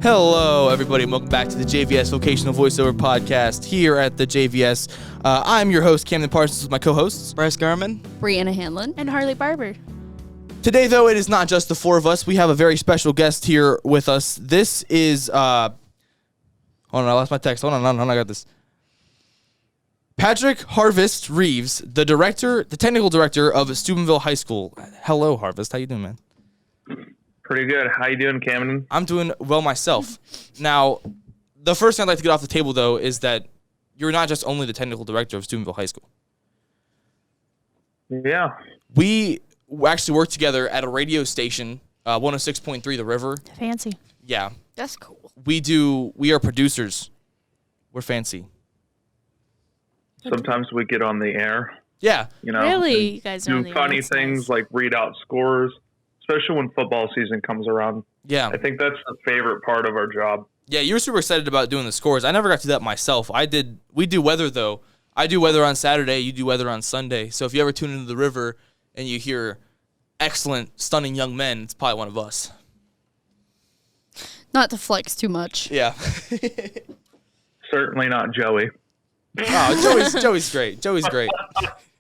Hello, everybody, and welcome back to the JVS Vocational Voiceover podcast here at the JVS. I'm your host, Camden Parsons, with my co-hosts, Bryce Garman, Brianna Hanlon, and Harley Barber. Today, though, it is not just the four of us. We have a very special guest here with us. This is, hold on, I lost my text. Hold on, I got this. Patrick Harvest Reeves, the technical director of Steubenville High School. Hello, Harvest. How you doing, man? Pretty good. How you doing, Camden? I'm doing well myself. Now, the first thing I'd like to get off the table, though, is that you're not just only the technical director of Steubenville High School. Yeah. We actually work together at a radio station, 106.3 The River. Fancy. Yeah. That's cool. We are producers. We're fancy. Sometimes we get on the air. Yeah. You know, Really? You guys are on do the funny air. things Nice. like read out scores, especially when football season comes around. Yeah. I think that's the favorite part of our job. Yeah, you were super excited about doing the scores. I never got to do that myself. We do weather, though. I do weather on Saturday. You do weather on Sunday. So if you ever tune into The River and you hear excellent, stunning young men, it's probably one of us. Not to flex too much. Yeah. Certainly not Joey. Oh, Joey's great. Joey's great.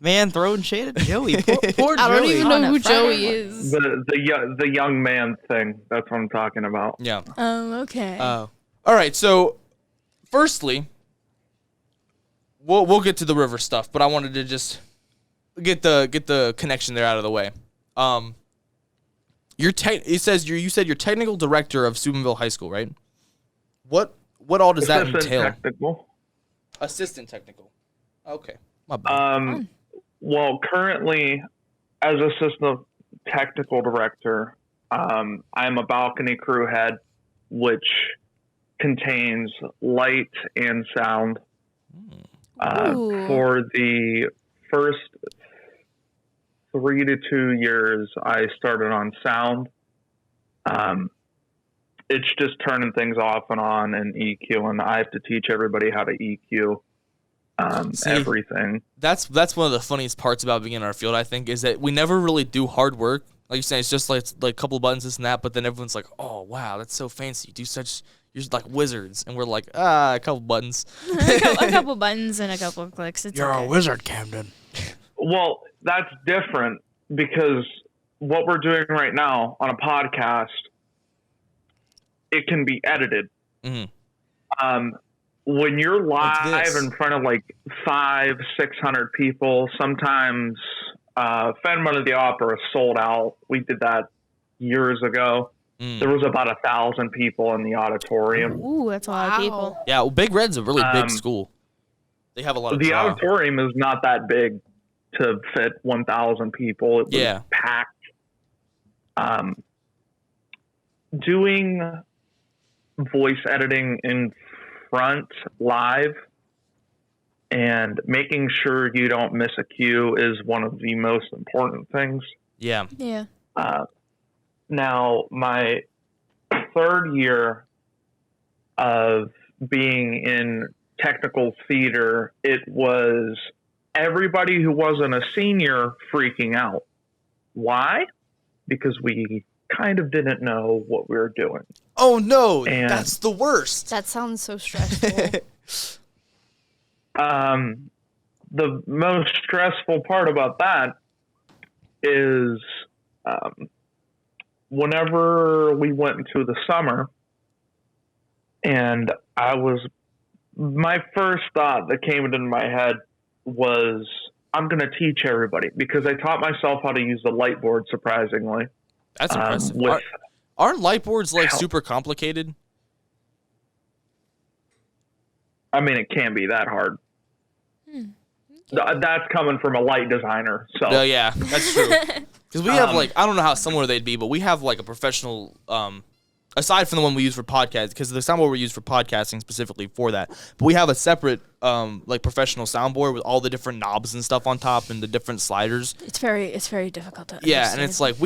man, throwing shade at Joey. Poor I don't Joey. even know On a who Friday Joey morning. is. The young man thing. That's what I'm talking about. Yeah. Okay. All right. So, firstly, we'll get to the river stuff, but I wanted to just get the connection there out of the way. You said you're technical director of Steubenville High School, right? What all does that Assistant entail? technical. Assistant technical. Okay. My bad. Well, currently, as assistant technical director, I'm a balcony crew head, which contains light and sound. Ooh. For the first 3 to 2 years, I started on sound. It's just turning things off and on and EQ, and I have to teach everybody how to EQ everything. That's one of the funniest parts about being in our field, I think, is that we never really do hard work. Like you're saying, it's just like a couple of buttons, this and that, but then everyone's like, oh, wow, that's so fancy. You're like wizards. And we're like, a couple buttons. a couple buttons and a couple of clicks. It's You're okay. a wizard, Camden. Well, that's different because what we're doing right now on a podcast, it can be edited. Mm-hmm. When you're Like live this. in front of like 500-600 people, sometimes Fenman of the Opera sold out. We did that years ago. There was about 1,000 people in the auditorium. Ooh, that's a lot of people. Yeah, well, Big Red's a really big school. They have a lot of The draw. auditorium is not that big to fit 1,000 people. It was packed. Doing voice editing in front live and making sure you don't miss a cue is one of the most important things. Yeah. Yeah. Now, my third year of being in technical theater, it was everybody who wasn't a senior freaking out. Why? Because we kind of didn't know what we were doing. Oh, no. And- That's the worst. That sounds so stressful. The most stressful part about that is whenever we went into the summer, and my first thought that came into my head was, I'm going to teach everybody, because I taught myself how to use the light board, surprisingly. That's impressive. with- Aren't light boards like super complicated? I mean, it can't be that hard. That's coming from a light designer. So No, yeah, that's true. Because we have I don't know how similar they'd be, but we have like a professional, aside from the one we use for podcasts, because the soundboard we use for podcasting specifically for that. But we have a separate professional soundboard with all the different knobs and stuff on top and the different sliders. It's very difficult to Yeah, and understand. it's like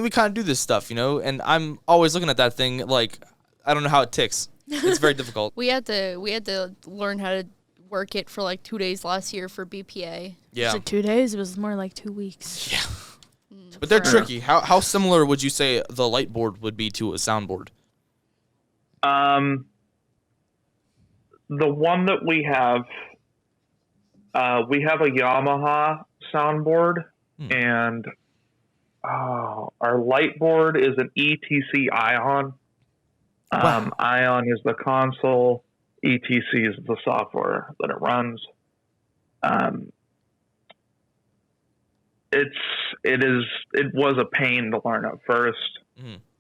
we kind of do this stuff, and I'm always looking at that thing like I don't know how it ticks. It's very difficult. we had to learn how to work it for like 2 days last year for BPA. Yeah, Was it 2 days? It was more like 2 weeks. but they're tricky. How similar would you say the light board would be to a soundboard? The one that we have a Yamaha soundboard, and our light board is an ETC Ion. Wow. Ion is the console. ETC is the software that it runs. It was a pain to learn at first,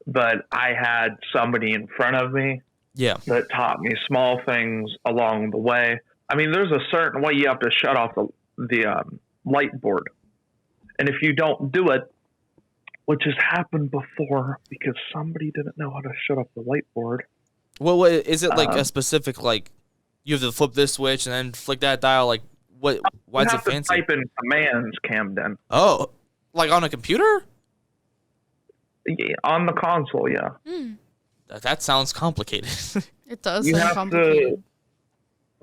but I had somebody in front of me that taught me small things along the way. I mean, there's a certain way you have to shut off the light board. And if you don't do it, which has happened before because somebody didn't know how to shut off the light board. Well, what, is it like a specific, like, you have to flip this switch and then flick that dial? Like, what? Why is it fancy? You have to type in commands, Camden. Oh, like on a computer? Yeah, on the console, yeah. That sounds complicated. It does sound complicated.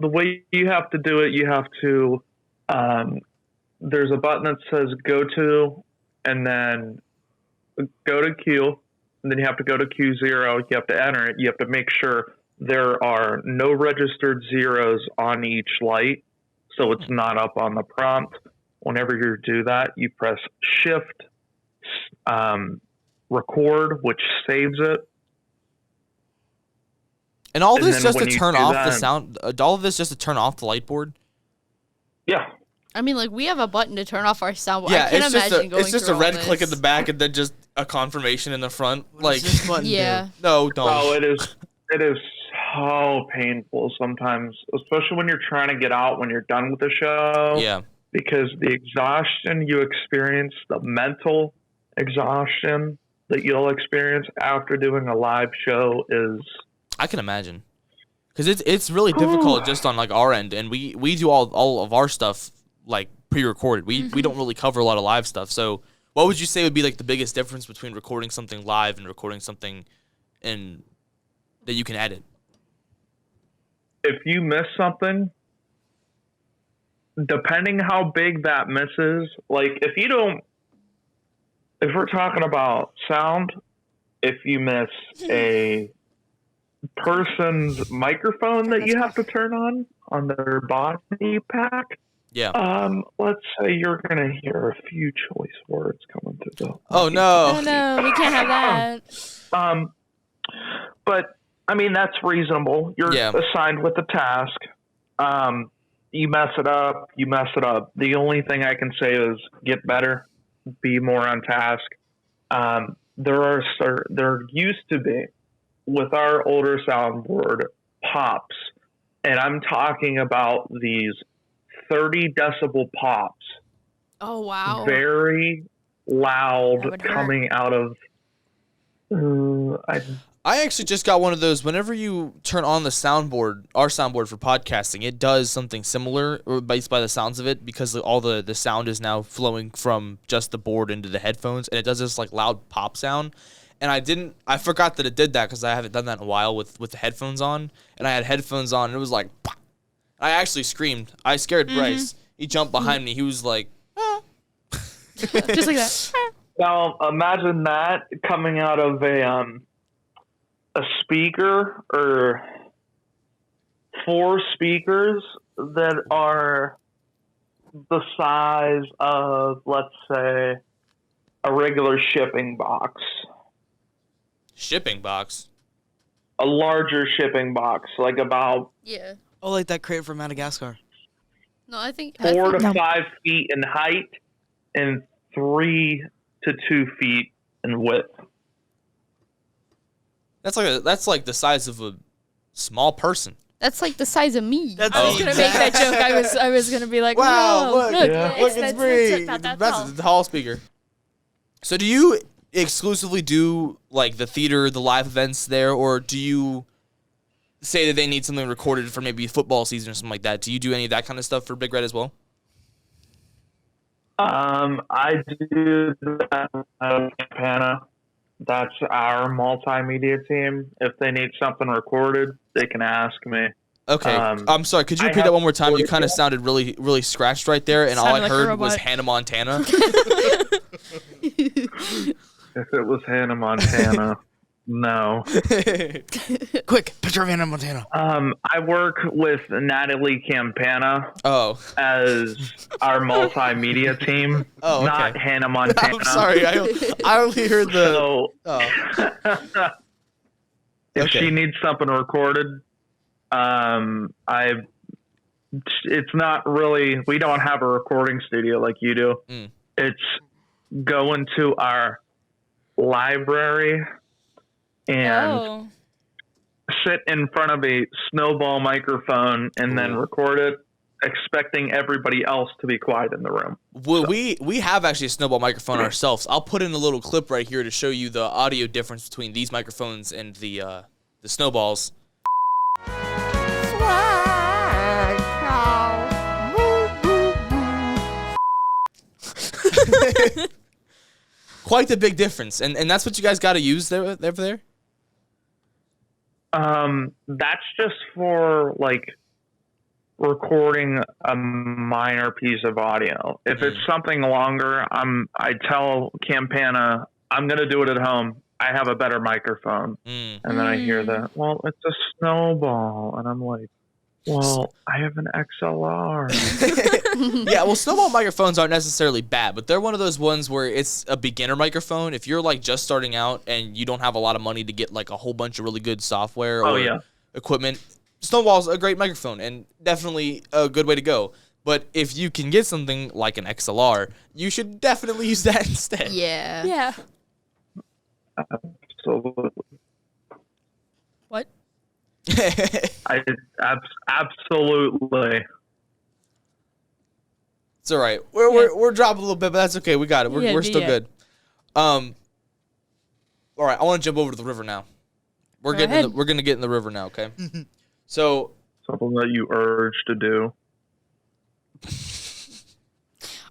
The way you have to do it, you have to, there's a button that says go to, and then go to queue, and then you have to go to Q0. You have to enter it. You have to make sure there are no registered zeros on each light, so it's not up on the prompt. Whenever you do that, you press Shift, record, which saves it. And all this just to turn off the sound. All of this just to turn off the light board. Yeah. I mean, like, we have a button to turn off our soundboard. Yeah, I can't imagine going it's just through a red all click this. in the back and then just a confirmation in the front. Like, Yeah. no, don't. Oh, it is so painful sometimes, especially when you're trying to get out when you're done with the show. Yeah. Because the exhaustion you experience, the mental exhaustion that you'll experience after doing a live show is... I can imagine. Because it's really difficult just on, like, our end. And we do all of our stuff, like, pre-recorded. We don't really cover a lot of live stuff. So what would you say would be, like, the biggest difference between recording something live and recording something that you can edit? If you miss something, depending how big that miss is, like, if we're talking about sound, if you miss a person's microphone that you have to turn on their body pack, let's say you're gonna hear a few choice words coming through the Oh no, we can't have that. But I mean, that's reasonable. You're assigned with the task. You mess it up. The only thing I can say is get better, be more on task. There used to be, with our older soundboard, pops, and I'm talking about these 30 decibel pops. Oh, wow. Very loud, coming out of... I actually just got one of those. Whenever you turn on the soundboard, our soundboard for podcasting, it does something similar, based by the sounds of it, because all the sound is now flowing from just the board into the headphones, and it does this like loud pop sound. And I forgot that it did that because I haven't done that in a while with the headphones on. And I had headphones on, and it was like, pop. I actually screamed. I scared Bryce. He jumped behind me. He was like, ah. Just like that. Now imagine that coming out of a speaker or 4 speakers that are the size of, let's say, a regular shipping box. Shipping box? A larger shipping box, like about... Yeah. Oh, like that crate from Madagascar. No, I think... 4 to 5 feet in height and 3 to 2 feet in width. That's like the size of a small person. That's like the size of me. I was gonna make that joke. I was gonna be like, wow, look, look, it's me. That's the tall speaker. So do you exclusively do like the theater, the live events there, or do you say that they need something recorded for maybe football season or something like that? Do you do any of that kind of stuff for Big Red as well? I do that in Campana. That's our multimedia team. If they need something recorded, they can ask me. Okay. I'm sorry. Could you repeat that one more time? You kind of sounded really, really scratched right there, and all I heard was Hannah Montana. If it was Hannah Montana, No. Quick, picture of Hannah Montana. I work with Natalie Campana Oh. as our multimedia team. Oh, okay. Not Hannah Montana. I'm sorry. I only heard the. So, if Okay. she needs something recorded, it's not really, we don't have a recording studio like you do. It's go into our library and sit in front of a snowball microphone and then record it, expecting everybody else to be quiet in the room. Well, we have actually a snowball microphone ourselves. I'll put in a little clip right here to show you the audio difference between these microphones and the snowballs. Quite the big difference, and that's what you guys got to use there. That's just for like recording a minor piece of audio. If it's something longer, I tell Campana I'm gonna do it at home. I have a better microphone, and then I hear that. Well, it's a snowball, and I'm like, well, I have an XLR. Yeah, well, snowball microphones aren't necessarily bad, but they're one of those ones where it's a beginner microphone. If you're like just starting out and you don't have a lot of money to get like a whole bunch of really good software or equipment, snowball's a great microphone and definitely a good way to go. But if you can get something like an XLR, you should definitely use that instead. Yeah. Yeah. Absolutely. What? Absolutely. It's all right. We're dropping a little bit, but that's okay. We got it. We're still good. All right. I want to jump over to the river now. We're gonna get in the river now. Okay. So something that you urge to do.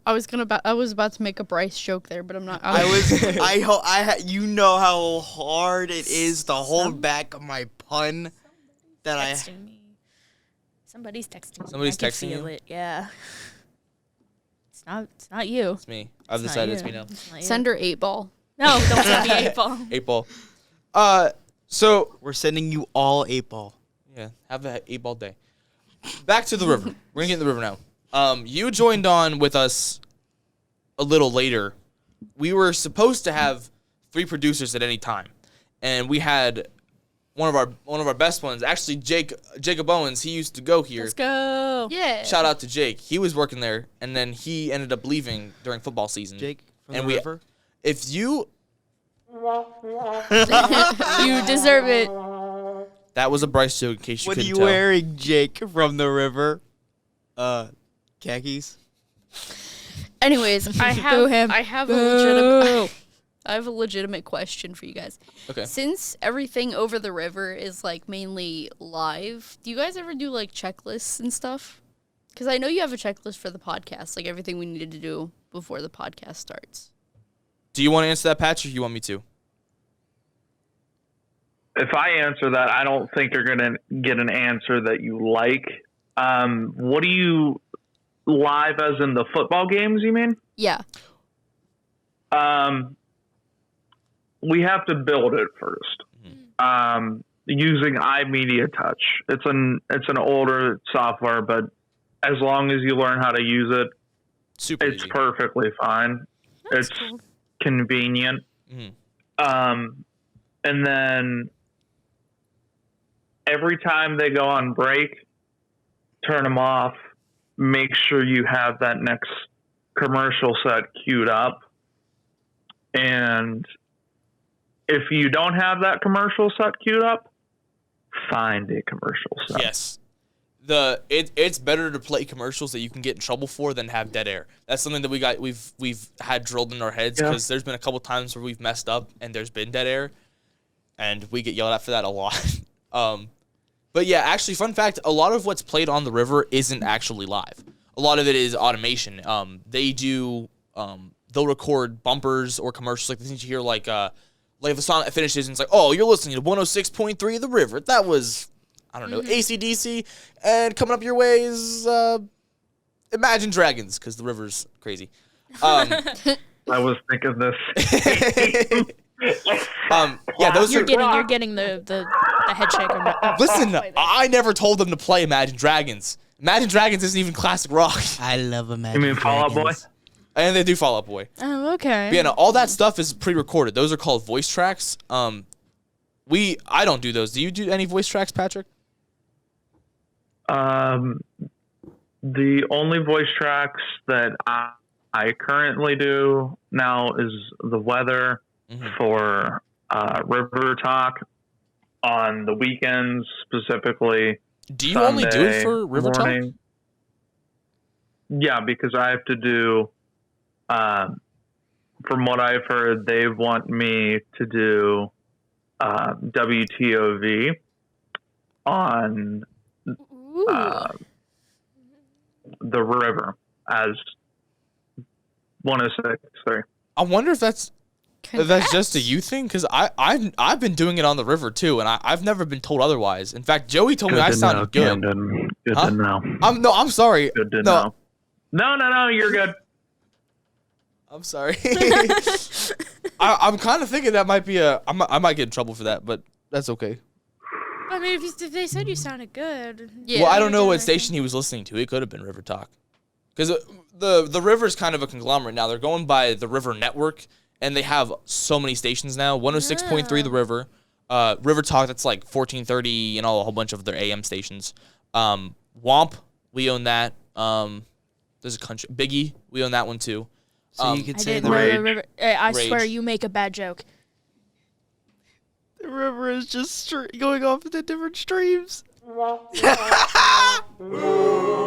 I was about to make a Bryce joke there, but I'm not. You know how hard it is to hold back my pun that Texting me. Somebody's texting me. Somebody's I can texting feel you? it. Yeah. It's not you. it's me. I've decided it's me now. Send her 8-ball. No, don't send me 8-ball. 8-ball. So we're sending you all 8-ball. yeah, have that 8-ball day. Back to the river. We're gonna get in the river now. You joined on with us a little later. We were supposed to have 3 producers at any time, and we had one of our best ones. Actually, Jacob Owens. He used to go here. Let's go. Yeah. Shout out to Jake. He was working there, and then he ended up leaving during football season. Jake from and the river. If you, You deserve it. that was a Bryce joke in case you What are couldn't you tell. wearing, Jake from the river? Khakis. Anyways, I Boo him. have a legitimate question for you guys. Okay. Since everything over the river is like mainly live, do you guys ever do like checklists and stuff? Because I know you have a checklist for the podcast, like everything we needed to do before the podcast starts. Do you want to answer that, Patch, or you want me to? If I answer that, I don't think you're going to get an answer that you like. What do you live as in the football games, you mean? Yeah. We have to build it first. Using iMedia Touch. It's an older software, but as long as you learn how to use it, Super it's easy. perfectly fine. That's It's cool. convenient. And then every time they go on break, turn them off. Make sure you have that next commercial set queued up. And if you don't have that commercial set queued up, find a commercial set. Yes. It's better to play commercials that you can get in trouble for than have dead air. That's something that we've had drilled in our heads because there's been a couple times where we've messed up and there's been dead air, and we get yelled at for that a lot. But yeah, actually, fun fact: a lot of what's played on the river isn't actually live. A lot of it is automation. They'll record bumpers or commercials like the things you hear, like if a song finishes and it's like, oh, you're listening to 106.3 The River. That was, I don't know, AC/DC, and coming up your way is Imagine Dragons, because the river's crazy. I was thinking this. Yeah, those You're are. getting the head shake. Listen, I never told them to play Imagine Dragons. Imagine Dragons isn't even classic rock. I love Imagine You mean Fall Out Boy? Dragons. And they do Fall Out Boy. Oh, okay. But yeah, no, all that stuff is pre-recorded. Those are called voice tracks. I don't do those. Do you do any voice tracks, Patrick? The only voice tracks that I currently do now is the weather for River Talk on the weekends, specifically. Do you only do it Sunday for River Talk? morning. Yeah, because I have to do. From what I've heard, they want me to do WTOV on the river as 106.3. I wonder if that's just a you thing, because I've been doing it on the river too, and I've never been told otherwise. In fact, Joey told me I sounded good. Camden. Good Huh? to know. I'm sorry. Good to No. know. No, you're good. I'm sorry. I'm kind of thinking that might be I might get in trouble for that, but that's okay. I mean, if they said you sounded good. Yeah. Well, I don't know what station he was listening to. It could have been River Talk, because the river's kind of a conglomerate now. They're going by the River Network, and they have so many stations now. 106.3 The River, River Talk, that's like 1430, and a whole bunch of their AM stations. Womp, we own that. There's a country Biggie, we own that one too. So you could I say didn't the know the Rage. river. I Rage. swear you make a bad joke. The river is just going off into different streams.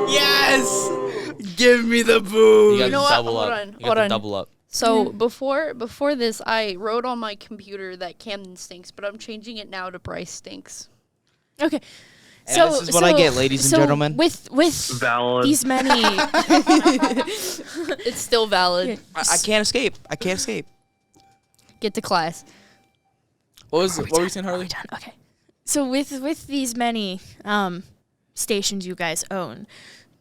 Yes! Give me the You booze. got know to what? double Hold up. on, You hold got to on. double up. So before this, I wrote on my computer that Camden stinks, but I'm changing it now to Bryce stinks. Okay. And this is what I get, ladies and gentlemen. With Valid. these many, It's still valid. I can't escape. I can't escape. Get to class. What were you saying, Harley? done. Okay. So with these many stations you guys own,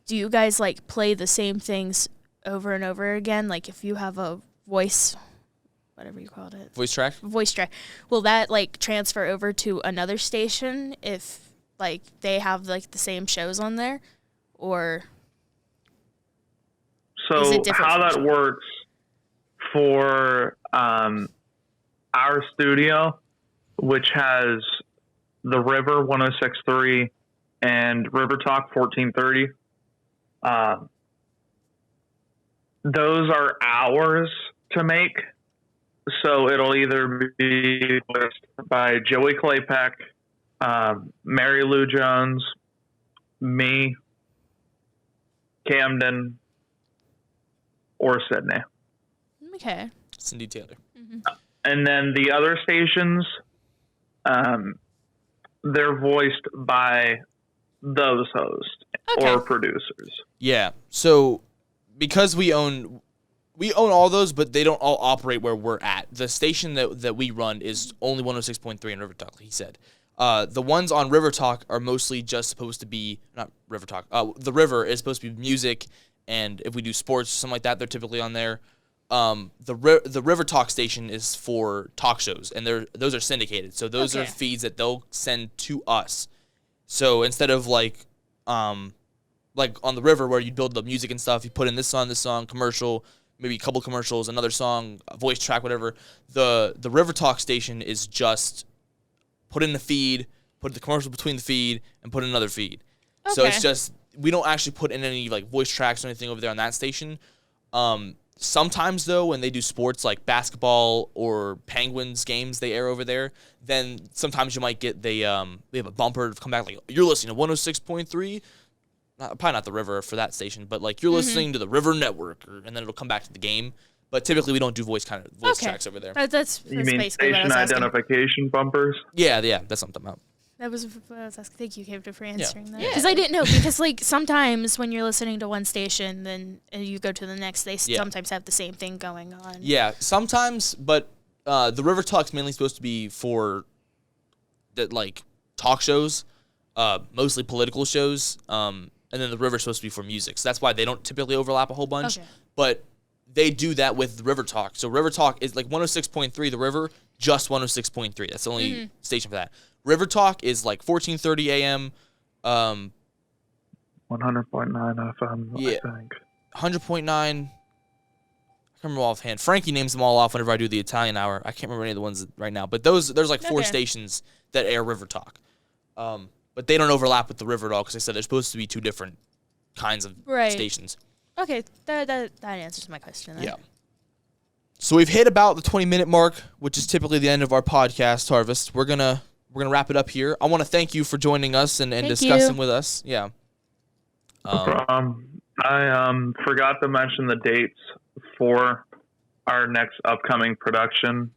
do you guys like play the same things over and over again? Like if you have a voice, whatever you called it, Voice track? voice track, will that like transfer over to another station if like they have like the same shows on there, or So Is it different how for that each one? works for our studio, which has the River 106.3 and River Talk 1430. Those are hours to make. So it'll either be by Joey Claypack, Mary Lou Jones, me, Camden, or Sydney. okay, Cindy Taylor. And then the other stations, they're voiced by those hosts or Okay. producers. Yeah. So because we own all those, but they don't all operate where we're at. The station that we run is only 106.3 in River Talk, like he said. The ones on River Talk are mostly just supposed to be not River Talk. The River is supposed to be music, and if we do sports, something like that, they're typically on there. The River Talk station is for talk shows, and those are syndicated. So those are Okay. feeds that they'll send to us. So instead of like on the River where you build the music and stuff, you put in this song, commercial, maybe a couple commercials, another song, a voice track, whatever. The River Talk station is just put in the feed, put the commercial between the feed, and put in another feed. So it's Okay. just, we don't actually put in any like voice tracks or anything over there on that station. Sometimes though, when they do sports like basketball or Penguins games they air over there, then sometimes you might get we have a bumper come back like, you're listening to 106.3. Probably not the River for that station, but like you're listening to the River Network, and then it'll come back to the game. But typically we don't do voice Okay. tracks over there. That's You mean basically what I station was asking. identification bumpers? Yeah, that's something about. That was what I was asking. Thank you, Kevin, for answering that. Yeah. Because I didn't know. Because like sometimes when you're listening to one station, then you go to the next, they Yeah. sometimes have the same thing going on. Yeah, sometimes, but the River Talk's mainly supposed to be for that like talk shows, mostly political shows, and then the River's supposed to be for music. So that's why they don't typically overlap a whole bunch. Okay. But they do that with the River Talk. So River Talk is like 106.3, the River just 106.3. That's the only station for that. River Talk is like 14:30 a.m. 100.9 FM, Yeah. I think. 100.9. I can't remember offhand. Frankie names them all off whenever I do the Italian hour. I can't remember any of the ones right now. But there's like 4 stations that air River Talk. But they don't overlap with the River at all because I said they're supposed to be 2 different kinds of stations. Okay, that answers my question then. Yeah. So we've hit about the 20-minute mark, which is typically the end of our podcast, Harvest. We're gonna wrap it up here. I want to thank you for joining us and discussing with us. Yeah. I forgot to mention the dates for our next upcoming production.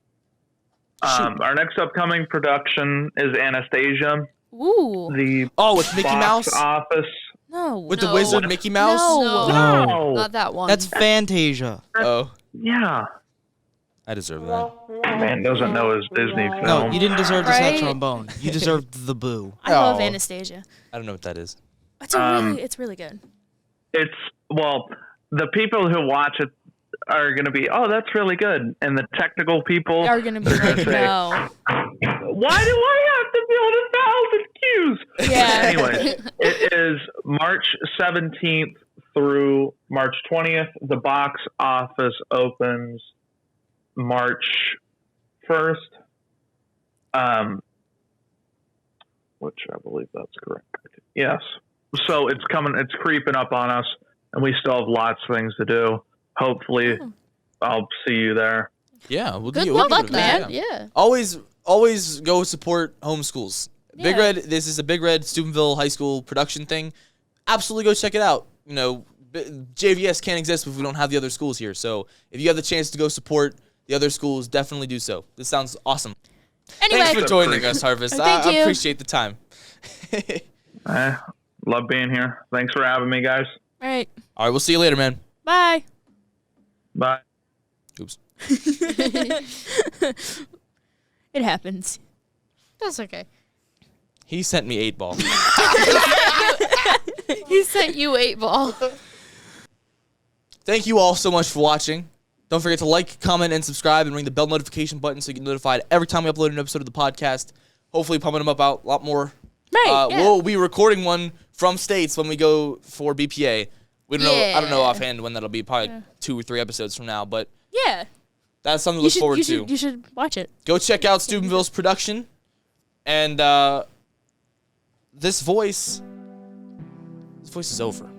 Our next upcoming production is Anastasia. Ooh. With Mickey Mouse? Box office. No. With the wizard Mickey Mouse? No. Not that one. That's Fantasia. Oh. Yeah. I deserve that. Man doesn't know his Disney film. No, you didn't deserve the sad Right? trombone. You deserved the boo. I love Oh. Anastasia. I don't know what that is. It's really good. The people who watch it are going to be, oh, that's really good. And the technical people Are gonna be like, say, no. why do I have to build 1,000 queues? Yeah. Anyways, it is March 17th through March 20th. The box office opens March 1st, which I believe that's correct. Yes. So it's creeping up on us, and we still have lots of things to do. Hopefully, I'll see you there. Yeah. We'll Good give luck, it a man. visit, Yeah. Always go support homeschools. Big Yeah. Red, this is a Big Red Steubenville High School production thing. Absolutely go check it out. You know, JVS can't exist if we don't have the other schools here. So if you have the chance to go support the other schools, definitely do so. This sounds awesome. Anyway. Thanks for joining us, Harvest. Thank I you. appreciate the time. Love being here. Thanks for having me, guys. All right. All right, we'll see you later, man. Bye. Bye. Oops. It happens. That's okay. He sent me 8 ball. He sent you 8 ball. Thank you all so much for watching. Don't forget to like, comment, and subscribe, and ring the bell notification button so you get notified every time we upload an episode of the podcast. Hopefully pumping them up out a lot more. Right. Yeah. We'll be recording one from States when we go for BPA. We don't know. I don't know Yeah. offhand when that'll be. Probably 2 or 3 episodes from now, but Yeah. that's something to look forward to. You should watch it. Go check out Steubenville's production, and this voice is over.